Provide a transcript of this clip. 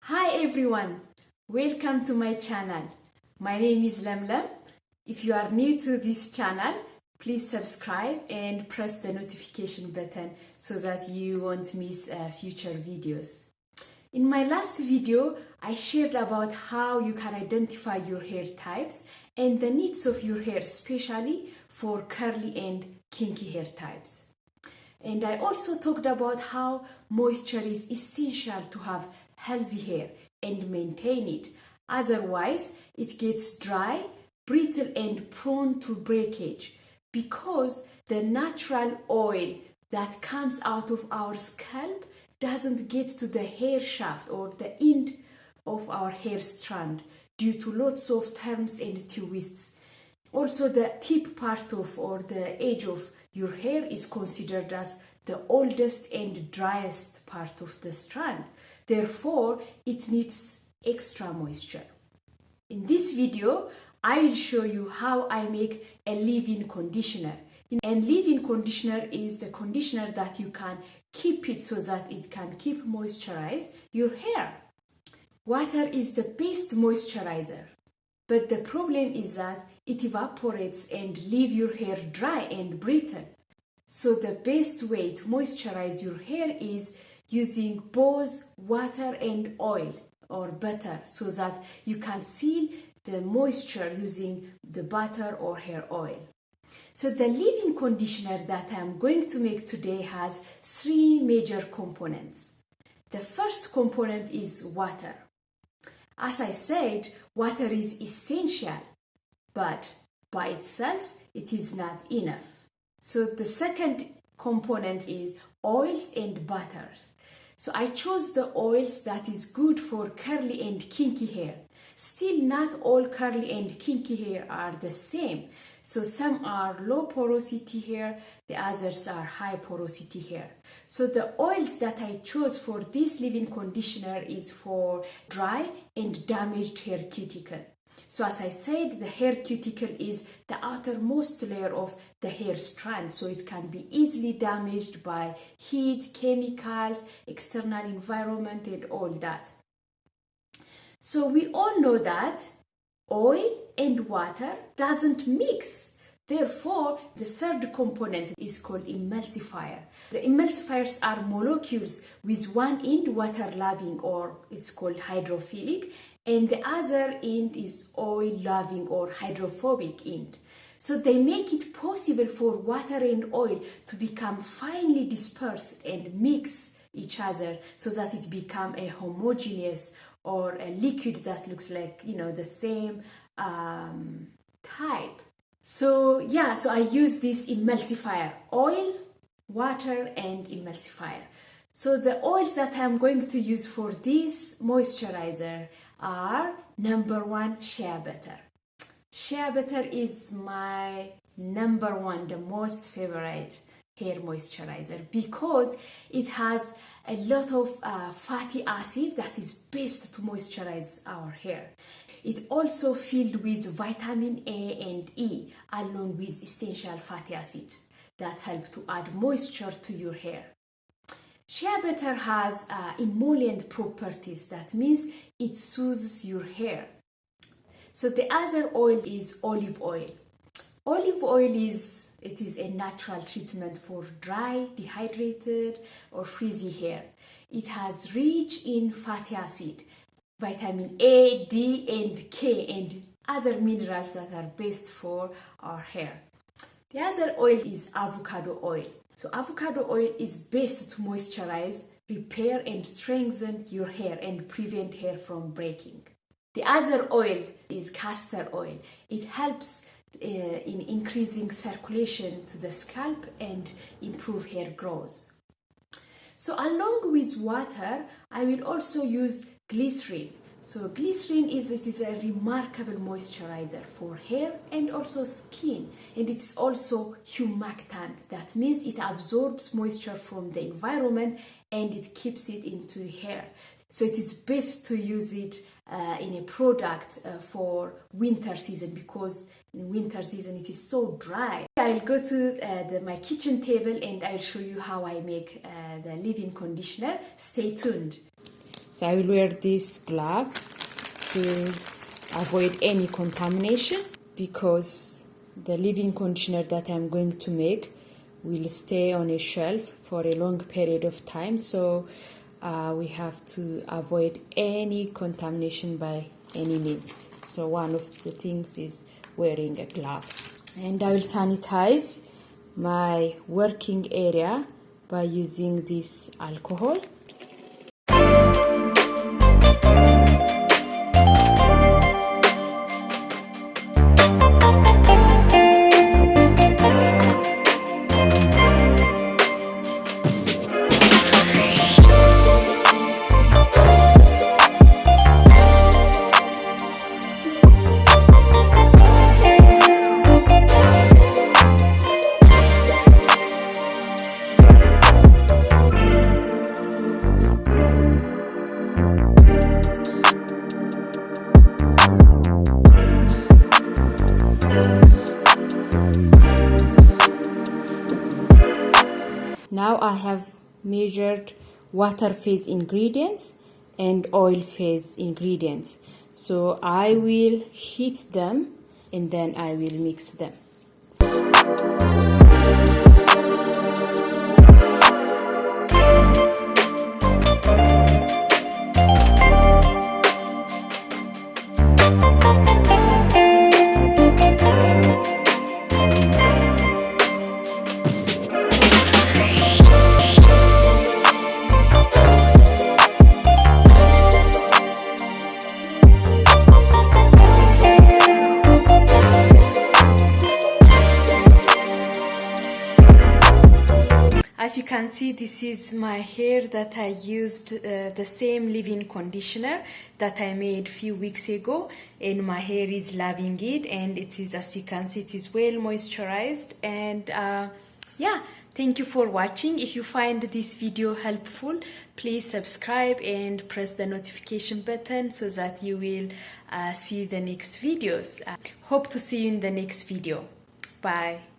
Hi everyone, welcome to my channel. My name is Lemlem. If you are new to this channel, please subscribe and press the notification button so that you won't miss future videos. In my last video, I shared about how you can identify your hair types and the needs of your hair, especially for curly and kinky hair types. And I also talked about how moisture is essential to have healthy hair and maintain it. Otherwise, it gets dry, brittle, and prone to breakage because the natural oil that comes out of our scalp doesn't get to the hair shaft or the end of our hair strand due to lots of turns and twists. Also, the tip part of or the edge of your hair is considered as the oldest and driest part of the strand. Therefore, it needs extra moisture. In this video, I will show you how I make a leave-in conditioner. And leave-in conditioner is the conditioner that you can keep it so that it can keep moisturize your hair. Water is the best moisturizer, but the problem is that it evaporates and leave your hair dry and brittle. So the best way to moisturize your hair is using both water and oil or butter so that you can seal the moisture using the butter or hair oil. So the leave-in conditioner that I'm going to make today has three major components. The first component is water. As I said, water is essential, but by itself it is not enough. So the second component is oils and butters. So I chose the oils that is good for curly and kinky hair. Still, not all curly and kinky hair are the same. So some are low porosity hair, the others are high porosity hair. So the oils that I chose for this leave-in conditioner is for dry and damaged hair cuticle. So as I said, the hair cuticle is the outermost layer of the hair strand, so it can be easily damaged by heat, chemicals, external environment, and all that. So we all know that oil and water doesn't mix. Therefore, the third component is called emulsifier. The emulsifiers are molecules with one end water-loving, or it's called hydrophilic, and the other end is oil-loving or hydrophobic end. So they make it possible for water and oil to become finely dispersed and mix each other so that it become a homogeneous or a liquid that looks like, the same type. So I use this emulsifier, oil, water, and emulsifier. So the oils that I'm going to use for this moisturizer are number one, shea butter. Shea butter is my number one, the most favorite hair moisturizer because it has a lot of fatty acid that is best to moisturize our hair. It also filled with vitamin A and E along with essential fatty acids that help to add moisture to your hair. Shea butter has emollient properties. That means it soothes your hair. So the other oil is olive oil. Olive oil is a natural treatment for dry, dehydrated, or frizzy hair. It has rich in fatty acid, vitamin A, D, and K, and other minerals that are best for our hair. The other oil is avocado oil. So avocado oil is best to moisturize, repair, and strengthen your hair and prevent hair from breaking. The other oil is castor oil. It helps in increasing circulation to the scalp and improve hair growth. So along with water, I will also use glycerin. So glycerin is a remarkable moisturizer for hair and also skin, and it's also humectant. That means it absorbs moisture from the environment and it keeps it into hair. So it is best to use it in a product for winter season because in winter season it is so dry. I'll go to my kitchen table and I'll show you how I make the leave-in conditioner. Stay tuned. So I will wear this glove to avoid any contamination, because the leave-in conditioner that I'm going to make will stay on a shelf for a long period of time. So we have to avoid any contamination by any means. So one of the things is wearing a glove. And I will sanitize my working area by using this alcohol. Now I have measured water phase ingredients and oil phase ingredients. So I will heat them and then I will mix them. As you can see, this is my hair that I used the same leave-in conditioner that I made a few weeks ago, and my hair is loving it, and it is, as you can see, it is well moisturized. And yeah, thank you for watching. If you find this video helpful, please subscribe and press the notification button so that you will see the next videos. Hope to see you in the next video. Bye.